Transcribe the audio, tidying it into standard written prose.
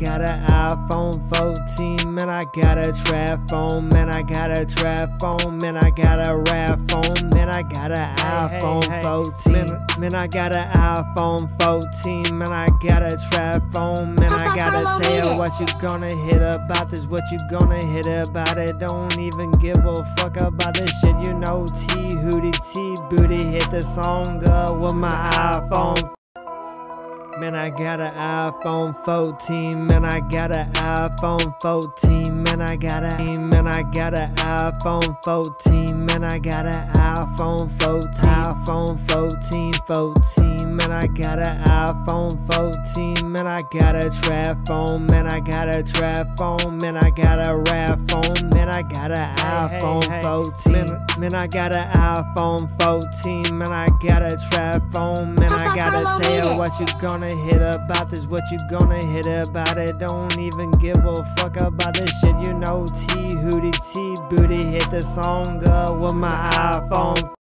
got an iPhone 14, man, I got a trap phone, man, I got a trap phone, man, I got a rap phone, man, I got an iPhone 14, man, I got an iPhone 14, man, I got a trap phone, man, I gotta tell what you gonna hit about this, what you gonna hit about it, don't even give a fuck about this shit, you know, T Hootie T Booty hit the song up with my iPhone. Man, I got an iPhone 14, man, I got an iPhone 14, man, I got an iPhone 14, man, I got an iPhone 14, man, I got an iPhone 14, man, I got a trap phone, man, I got a trap phone, man, I got a rap phone, man, I got an iPhone 14, man, I got an iPhone 14, man, I got a trap phone, man, I gotta tell what you gonna hit about this, what you gonna hit about it, don't even give a fuck about this shit, you know, T Hootie T Booty hit the song up with my iPhone